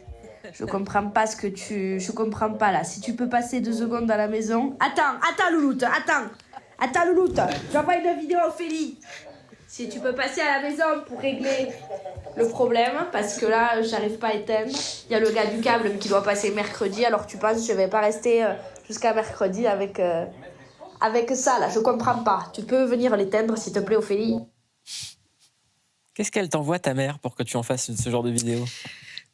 Je comprends pas Je comprends pas là. Si tu peux passer 2 secondes à la maison. Attends, Louloute, attends, Louloute. J'envoie une vidéo à Ophélie. Si tu peux passer à la maison pour régler le problème, parce que là, j'arrive pas à éteindre. Il y a le gars du câble qui doit passer mercredi, alors tu penses que je vais pas rester jusqu'à mercredi avec ça, là. Je comprends pas. Tu peux venir l'éteindre, s'il te plaît, Ophélie? Qu'est-ce qu'elle t'envoie, ta mère, pour que tu en fasses ce genre de vidéo?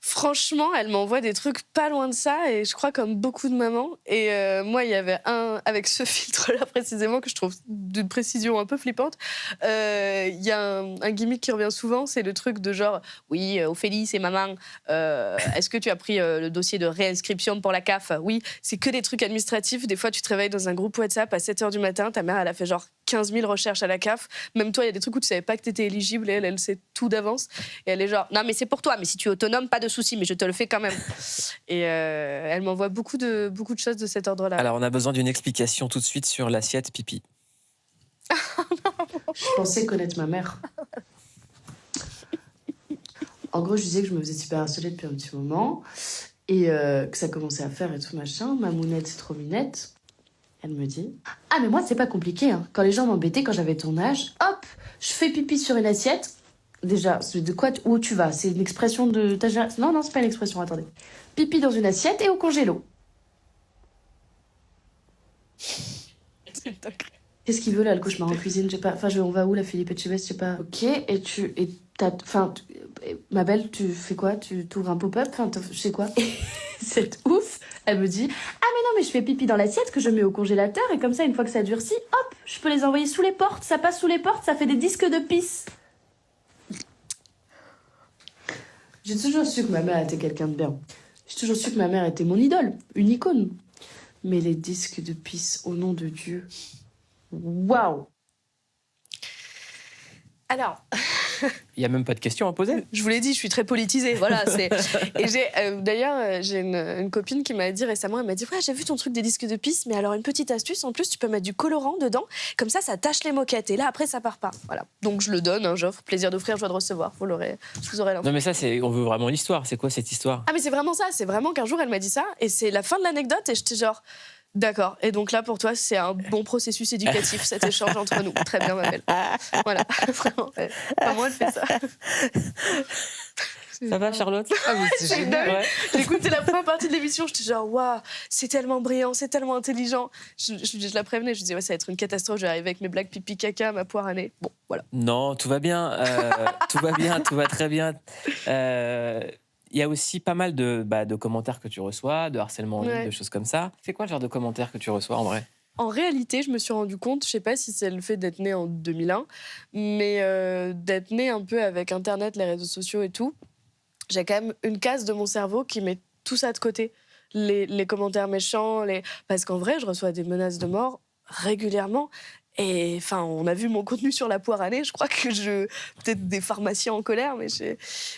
Franchement, elle m'envoie des trucs pas loin de ça, et je crois comme beaucoup de mamans. Et moi, il y avait un, avec ce filtre-là précisément, que je trouve d'une précision un peu flippante. Il y a un gimmick qui revient souvent, c'est le truc de genre, oui, Ophélie, c'est maman, est-ce que tu as pris le dossier de réinscription pour la CAF? Oui, c'est que des trucs administratifs. Des fois, tu te réveilles dans un groupe WhatsApp à 7h du matin, ta mère, elle a fait genre 15 000 recherches à la CAF. Même toi, il y a des trucs où tu savais pas que tu étais éligible, et elle sait tout d'avance. Et elle est genre, non, mais c'est pour toi, mais si tu es autonome, pas de souci, mais je te le fais quand même. Et elle m'envoie beaucoup de choses de cet ordre-là. Alors, on a besoin d'une explication tout de suite sur l'assiette pipi. Je pensais connaître ma mère. En gros, je disais que je me faisais super harceler depuis un petit moment et que ça commençait à faire et tout machin. Ma mounette, c'est trop minette. Elle me dit, ah mais moi c'est pas compliqué, hein. Quand les gens m'embêtaient, quand j'avais ton âge, hop, je fais pipi sur une assiette. Déjà, de quoi, où tu vas? C'est une expression de... Non, c'est pas une expression, attendez. Pipi dans une assiette et au congélo. Qu'est-ce qu'il veut là, le cauchemar en cuisine? Je sais pas. Enfin, on va où, la Philippe Etchebest? Je sais pas. Ok, ma belle, tu fais quoi? Tu t'ouvres un pop-up? Enfin, je sais quoi? C'est ouf. Elle me dit, ah mais non, mais je fais pipi dans l'assiette que je mets au congélateur et comme ça, une fois que ça durcit, hop, je peux les envoyer sous les portes. Ça passe sous les portes, ça fait des disques de pisse. J'ai toujours su que ma mère était quelqu'un de bien. J'ai toujours su que ma mère était mon idole, une icône. Mais les disques de pisse, au nom de Dieu... Waouh! Alors... Il n'y a même pas de questions à poser. Je vous l'ai dit, je suis très politisée. Voilà, et d'ailleurs, j'ai une copine qui m'a dit récemment, elle m'a dit, ouais, j'ai vu ton truc des disques de pisse, mais alors une petite astuce, en plus, tu peux mettre du colorant dedans, comme ça tâche les moquettes, et là, après, ça part pas. Voilà. Donc, je le donne, hein, j'offre, plaisir d'offrir, joie de recevoir. Vous aurez l'info. Non, mais ça, on veut vraiment l'histoire. C'est quoi cette histoire? Ah, mais c'est vraiment ça. C'est vraiment qu'un jour, elle m'a dit ça, et c'est la fin de l'anecdote, et j'étais genre... D'accord. Et donc là, pour toi, c'est un bon processus éducatif, cet échange entre nous. Très bien, ma belle. Voilà, vraiment. Comment elle fait ça? Ça va, Charlotte? Ah, mais c'est génial. Ouais. J'ai écouté la première partie de l'émission, j'étais genre, waouh, c'est tellement brillant, c'est tellement intelligent. Je la prévenais, je disais, ouais, ça va être une catastrophe, je vais arriver avec mes blagues pipi caca, ma poire à nez. Bon, voilà. Non, tout va bien. Tout va bien, tout va très bien. Il y a aussi pas mal de commentaires que tu reçois, de harcèlement en ligne, de choses comme ça. C'est quoi le genre de commentaires que tu reçois en vrai? En réalité, je me suis rendu compte, je sais pas si c'est le fait d'être née en 2001, mais d'être née un peu avec Internet, les réseaux sociaux et tout, j'ai quand même une case de mon cerveau qui met tout ça de côté. Les commentaires méchants, parce qu'en vrai, je reçois des menaces de mort régulièrement. Et enfin, on a vu mon contenu sur la poire à nez, je crois que peut-être des pharmaciens en colère, mais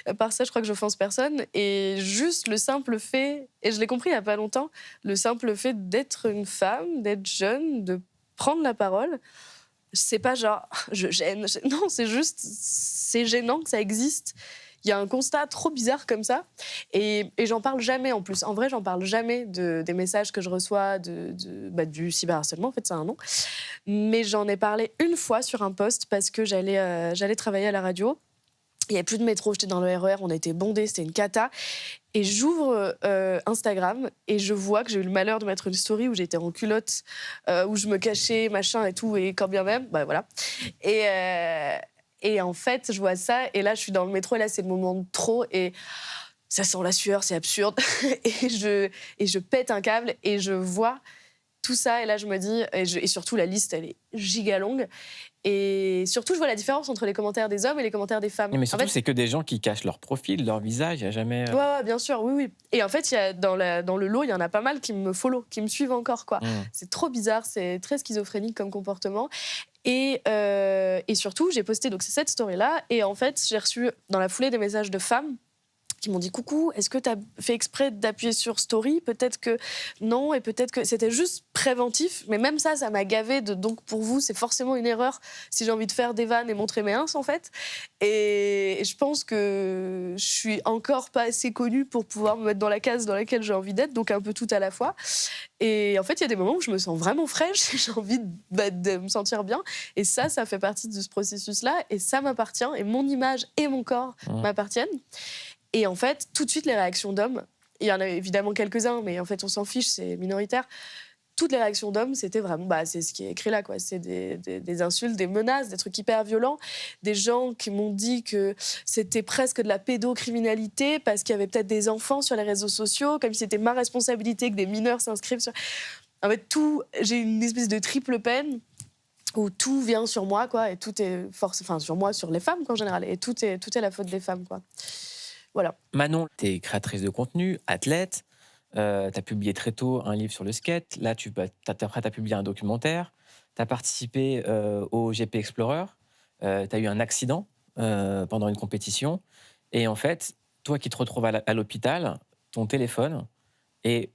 à part ça, je crois que j'offense personne. Et juste le simple fait, et je l'ai compris il n'y a pas longtemps, le simple fait d'être une femme, d'être jeune, de prendre la parole, c'est pas genre je gêne. Non, c'est juste, c'est gênant que ça existe. Il y a un constat trop bizarre comme ça. Et j'en parle jamais en plus. En vrai, j'en parle jamais des messages que je reçois, du cyberharcèlement, en fait, c'est un nom. Mais j'en ai parlé une fois sur un post parce que j'allais travailler à la radio. Il n'y avait plus de métro, j'étais dans le RER, on était bondés, c'était une cata. Et j'ouvre Instagram et je vois que j'ai eu le malheur de mettre une story où j'étais en culotte, où je me cachais, machin et tout, et quand bien même, bah voilà. Et en fait, je vois ça, et là, je suis dans le métro, et là, c'est le moment de trop, et ça sent la sueur, c'est absurde. et je pète un câble, et je vois tout ça, et là, je me dis... Et surtout, la liste, elle est giga longue. Et surtout, je vois la différence entre les commentaires des hommes et les commentaires des femmes. Mais surtout, en fait, c'est que des gens qui cachent leur profil, leur visage, il n'y a jamais... Ouais, bien sûr, oui. Et en fait, dans le lot, il y en a pas mal qui me follow, qui me suivent encore, quoi. C'est trop bizarre, c'est très schizophrénique comme comportement. Et surtout, j'ai posté donc, cette story-là, et en fait, j'ai reçu dans la foulée des messages de femmes qui m'ont dit « Coucou, est-ce que tu as fait exprès d'appuyer sur story ? Peut-être que non, et peut-être que c'était juste préventif. » Mais même ça m'a gavé. Donc pour vous, c'est forcément une erreur si j'ai envie de faire des vannes et montrer mes ins, en fait. Et je pense que je suis encore pas assez connue pour pouvoir me mettre dans la case dans laquelle j'ai envie d'être, donc un peu tout à la fois. Et en fait, il y a des moments où je me sens vraiment fraîche et j'ai envie de me sentir bien. Et ça fait partie de ce processus-là. Et ça m'appartient. Et mon image et mon corps m'appartiennent. Et en fait, tout de suite, les réactions d'hommes, il y en a évidemment quelques-uns, mais en fait, on s'en fiche, c'est minoritaire. Toutes les réactions d'hommes, c'était vraiment... c'est ce qui est écrit là, quoi. C'est des insultes, des menaces, des trucs hyper violents. Des gens qui m'ont dit que c'était presque de la pédocriminalité parce qu'il y avait peut-être des enfants sur les réseaux sociaux, comme si c'était ma responsabilité que des mineurs s'inscrivent sur... En fait, j'ai une espèce de triple peine où tout vient sur moi, quoi, et tout est sur moi, sur les femmes, quoi, en général. Et tout est la faute des femmes, quoi. Voilà. Manon, tu es créatrice de contenu, athlète, tu as publié très tôt un livre sur le skate, là tu as publié un documentaire, tu as participé au GP Explorer, tu as eu un accident pendant une compétition, et en fait, toi qui te retrouves à l'hôpital, ton téléphone est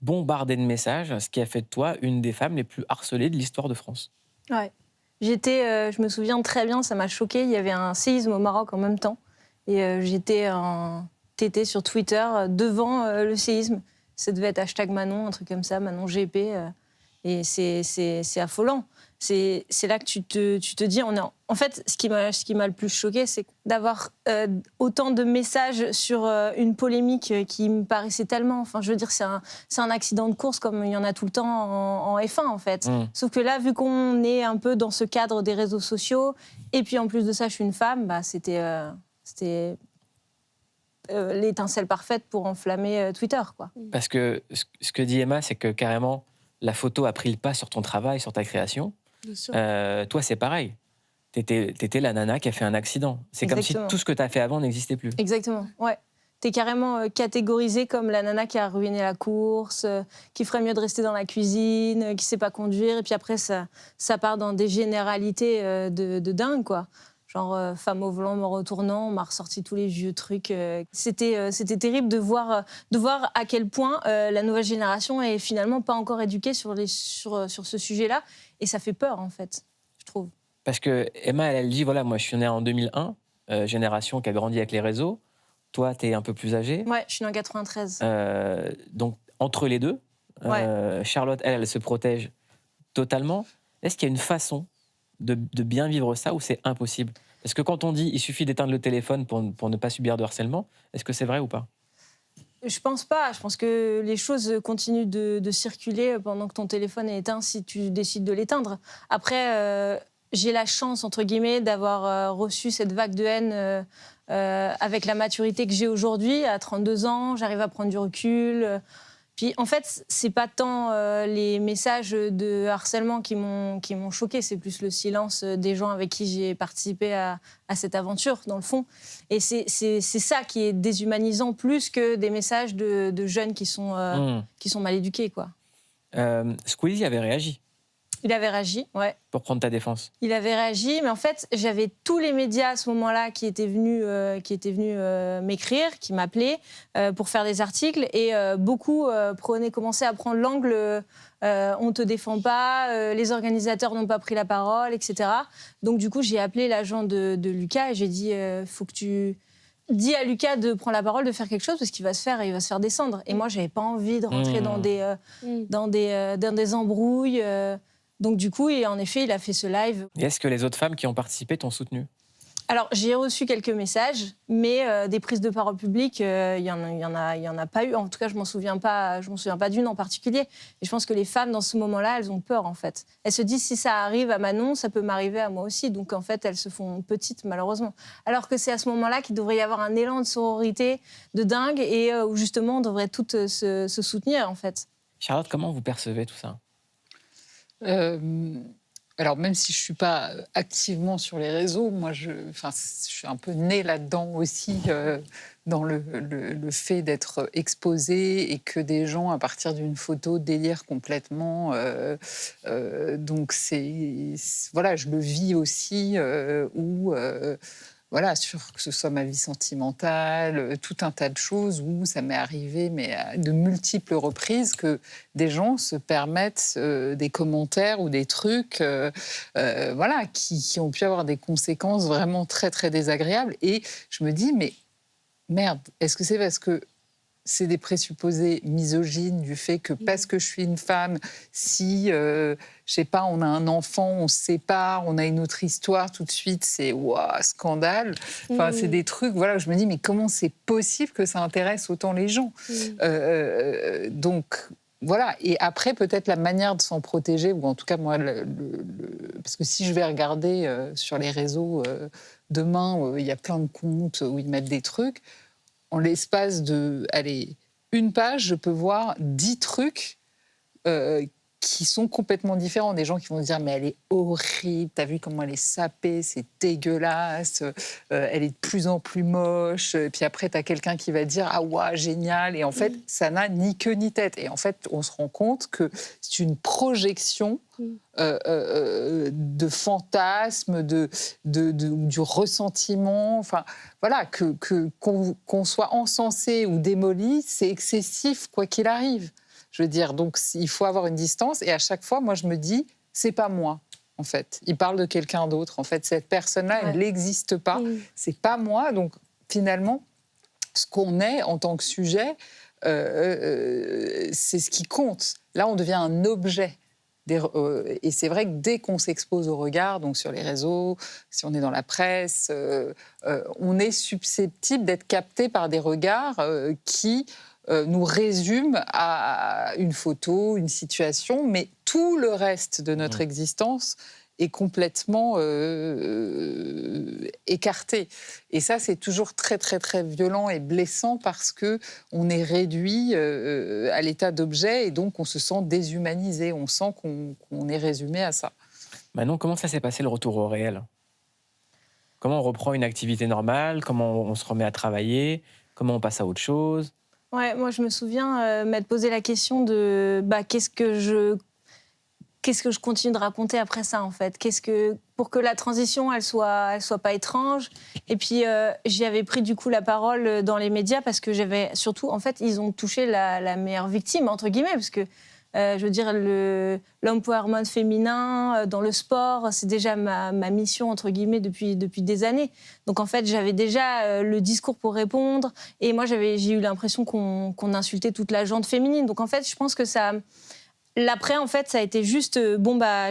bombardé de messages, ce qui a fait de toi une des femmes les plus harcelées de l'histoire de France. Ouais. Je me souviens très bien, ça m'a choquée, il y avait un séisme au Maroc en même temps. Et j'étais en TT sur Twitter devant le séisme. Ça devait être #Manon, un truc comme ça, Manon GP. Et c'est affolant. C'est là que tu te dis... En fait, ce qui m'a le plus choqué, c'est d'avoir autant de messages sur une polémique qui me paraissait tellement... Enfin, je veux dire, c'est un accident de course comme il y en a tout le temps en F1, en fait. Sauf que là, vu qu'on est un peu dans ce cadre des réseaux sociaux, et puis en plus de ça, je suis une femme, c'était l'étincelle parfaite pour enflammer Twitter, quoi. Parce que ce que dit Emma, c'est que carrément, la photo a pris le pas sur ton travail, sur ta création. Toi, c'est pareil. T'étais la nana qui a fait un accident. C'est comme si tout ce que t'as fait avant n'existait plus. Exactement, ouais. T'es carrément catégorisée comme la nana qui a ruiné la course, qui ferait mieux de rester dans la cuisine, qui sait pas conduire. Et puis après, ça part dans des généralités de dingue, quoi. Genre femme au volant, mort au tournant, on m'a ressorti tous les vieux trucs. C'était terrible de voir à quel point la nouvelle génération est finalement pas encore éduquée sur ce sujet-là. Et ça fait peur, en fait, je trouve. Parce que Emma, elle dit, voilà, moi je suis née en 2001, génération qui a grandi avec les réseaux. Toi, t'es un peu plus âgée. Ouais, je suis née en 93. Donc, entre les deux, Charlotte, elle se protège totalement. Est-ce qu'il y a une façon de bien vivre ça ou c'est impossible? Parce que quand on dit il suffit d'éteindre le téléphone pour ne pas subir de harcèlement, est-ce que c'est vrai ou pas? Je pense pas. Je pense que les choses continuent de circuler pendant que ton téléphone est éteint si tu décides de l'éteindre. Après, j'ai la chance, entre guillemets, d'avoir reçu cette vague de haine avec la maturité que j'ai aujourd'hui. À 32 ans, j'arrive à prendre du recul. Puis, en fait, c'est pas tant les messages de harcèlement qui m'ont choquée, c'est plus le silence des gens avec qui j'ai participé à cette aventure, dans le fond. Et c'est ça qui est déshumanisant, plus que des messages de jeunes qui sont mal éduqués, quoi. Squeezie avait réagi Il avait réagi, ouais. Pour prendre ta défense. Il avait réagi, mais en fait, j'avais tous les médias à ce moment-là qui étaient venus m'écrire, qui m'appelaient pour faire des articles, et beaucoup commençaient à prendre l'angle on ne te défend pas, les organisateurs n'ont pas pris la parole, etc. Donc du coup, j'ai appelé l'agent de Lucas et j'ai dit faut que tu dis à Lucas de prendre la parole, de faire quelque chose, parce qu'il va se faire descendre. Et moi, j'avais pas envie de rentrer dans des embrouilles. Donc du coup, et en effet, il a fait ce live. Et est-ce que les autres femmes qui ont participé t'ont soutenue ? Alors, j'ai reçu quelques messages, mais des prises de parole publiques, il y en a pas eu. En tout cas, je m'en souviens pas d'une en particulier. Et je pense que les femmes, dans ce moment-là, elles ont peur, en fait. Elles se disent, si ça arrive à Manon, ça peut m'arriver à moi aussi. Donc, en fait, elles se font petites, malheureusement. Alors que c'est à ce moment-là qu'il devrait y avoir un élan de sororité de dingue et où, justement, on devrait toutes se soutenir, en fait. Charlotte, comment vous percevez tout ça ? Alors, même si je ne suis pas activement sur les réseaux, moi, je suis un peu née là-dedans aussi, dans le fait d'être exposée et que des gens, à partir d'une photo, délirent complètement. Donc, voilà, je le vis aussi, voilà, que ce soit ma vie sentimentale, tout un tas de choses où ça m'est arrivé, mais à de multiples reprises, que des gens se permettent des commentaires ou des trucs voilà, qui ont pu avoir des conséquences vraiment très, très désagréables. Et je me dis, mais merde, est-ce que c'est parce que c'est des présupposés misogynes du fait que parce que je suis une femme, si, je sais pas, on a un enfant, on se sépare, on a une autre histoire, tout de suite, c'est ouah, scandale. Enfin, c'est des trucs, voilà, je me dis, mais comment c'est possible que ça intéresse autant les gens ? Donc, voilà. Et après, peut-être la manière de s'en protéger, ou en tout cas, moi, parce que si je vais regarder sur les réseaux demain, il y a plein de comptes où ils mettent des trucs. En l'espace de, une page, je peux voir 10 trucs qui sont complètement différents. Des gens qui vont se dire, mais elle est horrible, t'as vu comment elle est sapée, c'est dégueulasse, elle est de plus en plus moche. Et puis après, t'as quelqu'un qui va dire, ah ouais, génial. Et en fait, ça n'a ni queue ni tête. Et en fait, on se rend compte que c'est une projection de fantasmes, du ressentiment. Enfin, voilà, qu'on soit encensé ou démoli, c'est excessif, quoi qu'il arrive. Je veux dire, donc il faut avoir une distance. Et à chaque fois, moi, je me dis, c'est pas moi, en fait. Il parle de quelqu'un d'autre. En fait, cette personne-là, elle n'existe pas. C'est pas moi. Donc, finalement, ce qu'on est en tant que sujet, c'est ce qui compte. Là, on devient un objet. Et c'est vrai que dès qu'on s'expose au regard, donc sur les réseaux, si on est dans la presse, on est susceptible d'être capté par des regards qui nous résument à une photo, une situation, mais tout le reste de notre existence est complètement écarté. Et ça, c'est toujours très, très, très violent et blessant parce qu'on est réduit à l'état d'objet et donc on se sent déshumanisé. On sent qu'on est résumé à ça. Manon, comment ça s'est passé le retour au réel ? Comment on reprend une activité normale ? Comment on se remet à travailler ? Comment on passe à autre chose ? Ouais, moi, je me souviens m'être posé la question de qu'est-ce que je continue de raconter après ça, en fait ? Pour que la transition, elle soit pas étrange. Et puis, j'y avais pris, du coup, la parole dans les médias parce que j'avais surtout... En fait, ils ont touché la meilleure victime, entre guillemets, parce que, je veux dire, l'empowerment féminin dans le sport, c'est déjà ma mission, entre guillemets, depuis des années. Donc, en fait, j'avais déjà le discours pour répondre. Et moi, j'ai eu l'impression qu'on insultait toute la gente féminine. Donc, en fait, je pense que ça... L'après, en fait, ça a été juste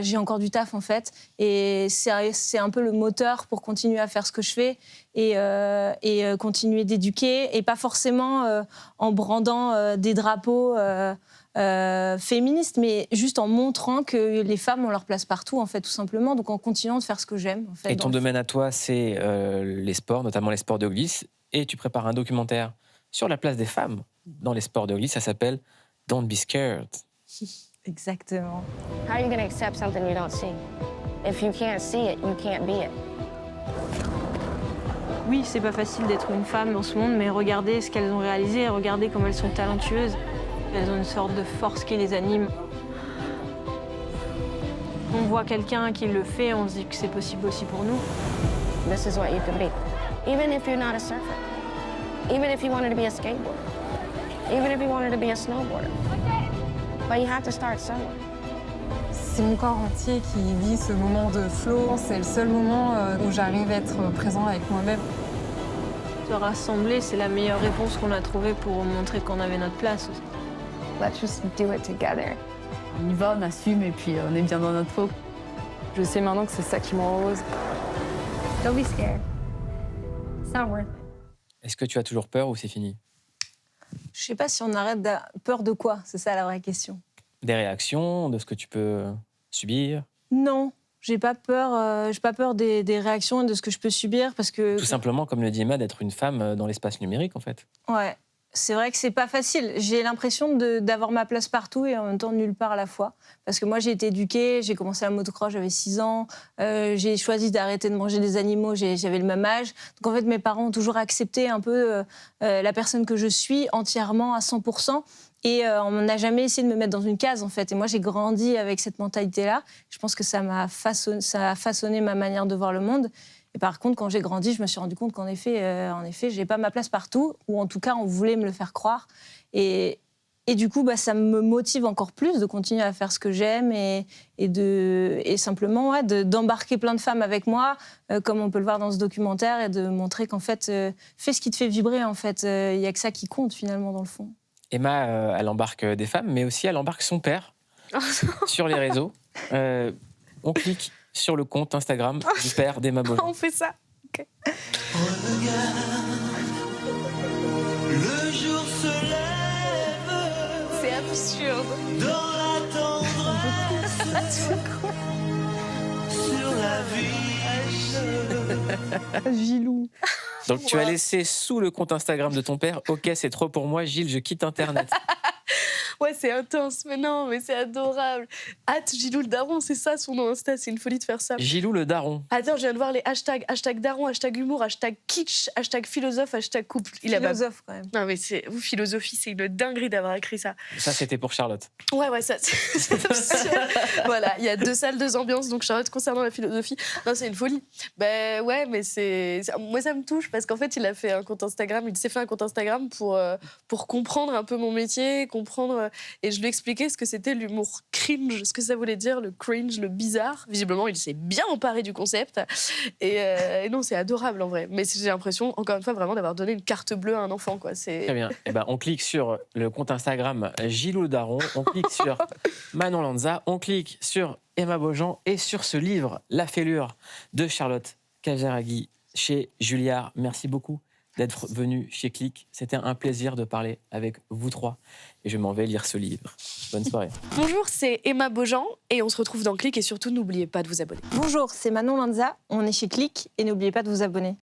j'ai encore du taf, en fait, et c'est un peu le moteur pour continuer à faire ce que je fais et continuer d'éduquer, et pas forcément en brandant des drapeaux féministes, mais juste en montrant que les femmes ont leur place partout, en fait, tout simplement, donc en continuant de faire ce que j'aime. En fait, et ton domaine à toi, c'est les sports, notamment les sports de glisse, et tu prépares un documentaire sur la place des femmes dans les sports de glisse, ça s'appelle Don't Be Scared. Exactement. How are you going to accept something you don't see? If you can't see it, you can't be it. Oui, c'est pas facile d'être une femme dans ce monde, mais regardez ce qu'elles ont réalisé, regardez comme elles sont talentueuses. Elles ont une sorte de force qui les anime. On voit quelqu'un qui le fait, on se dit que c'est possible aussi pour nous. This is what you can be. Even if you're not a surfer. Even if you wanted to be a skateboarder. Even if you wanted to be a snowboarder. But you have to start somewhere. C'est mon corps entier qui vit ce moment de flow. C'est le seul moment où j'arrive à être présent avec moi-même. Se rassembler, c'est la meilleure réponse qu'on a trouvée pour montrer qu'on avait notre place. Let's just do it together. On y va, on assume et puis on est bien dans notre peau. Je sais maintenant que c'est ça qui me rend heureuse. Don't be scared. It's not worth it. Est-ce que tu as toujours peur ou c'est fini? Je sais pas si on arrête peur de quoi, c'est ça la vraie question. Des réactions, de ce que tu peux subir? Non, j'ai pas peur des réactions et de ce que je peux subir parce que... Tout simplement, comme le dit Emma, d'être une femme dans l'espace numérique, en fait. Ouais, c'est vrai que c'est pas facile. J'ai l'impression d'avoir ma place partout et en même temps nulle part à la fois. Parce que moi, j'ai été éduquée, j'ai commencé la motocross, j'avais 6 ans. J'ai choisi d'arrêter de manger des animaux, j'avais le même âge. Donc en fait, mes parents ont toujours accepté un peu la personne que je suis entièrement à 100%. Et on n'a jamais essayé de me mettre dans une case, en fait. Et moi, j'ai grandi avec cette mentalité-là. Je pense que ça a façonné ma manière de voir le monde. Et par contre, quand j'ai grandi, je me suis rendu compte qu'en effet, j'ai pas ma place partout, ou en tout cas, on voulait me le faire croire. Et du coup, ça me motive encore plus de continuer à faire ce que j'aime et simplement d'embarquer plein de femmes avec moi, comme on peut le voir dans ce documentaire, et de montrer qu'en fait, fais ce qui te fait vibrer, en fait. Il n'y a que ça qui compte, finalement, dans le fond. Emma, elle embarque des femmes, mais aussi elle embarque son père sur les réseaux. On clique sur le compte Instagram du père d'Emma Beaujean. On fait ça. Okay. Le jour se lève. C'est absurde. Dans la tendresse. Sur la vie. Gilou. Donc tu as laissé sous le compte Instagram de ton père. Ok, c'est trop pour moi, Gilles, je quitte Internet. Ouais, c'est intense, mais non, mais c'est adorable. Gilou le daron, c'est ça son nom Insta, c'est une folie de faire ça. Gilou le daron. Attends, je viens de voir les hashtags. Hashtag daron, hashtag humour, hashtag kitsch, hashtag philosophe, hashtag couple. Philosophe, quand même. Non, mais philosophie, c'est une dinguerie d'avoir écrit ça. Ça, c'était pour Charlotte. Ouais, ça, c'est absurde. Voilà, il y a 2 salles, 2 ambiances, donc Charlotte, concernant la philosophie, non, c'est une folie. Ben ouais, mais moi, ça me touche, parce qu'en fait, il s'est fait un compte Instagram pour comprendre un peu mon métier, et je lui expliquais ce que c'était l'humour cringe, ce que ça voulait dire, le cringe, le bizarre. Visiblement, il s'est bien emparé du concept. Et non, c'est adorable en vrai. Mais j'ai l'impression, encore une fois, vraiment d'avoir donné une carte bleue à un enfant, quoi. Très bien. On clique sur le compte Instagram Gilou le daron, on clique sur Manon Lanza, on clique sur Emma Beaujean et sur ce livre, La Fêlure de Charlotte Casaraghi chez Julliard. Merci beaucoup d'être venu chez Click. C'était un plaisir de parler avec vous 3 et je m'en vais lire ce livre. Bonne soirée. Bonjour, c'est Emma Beaujean et on se retrouve dans Click et surtout n'oubliez pas de vous abonner. Bonjour, c'est Manon Lanza, on est chez Click et n'oubliez pas de vous abonner.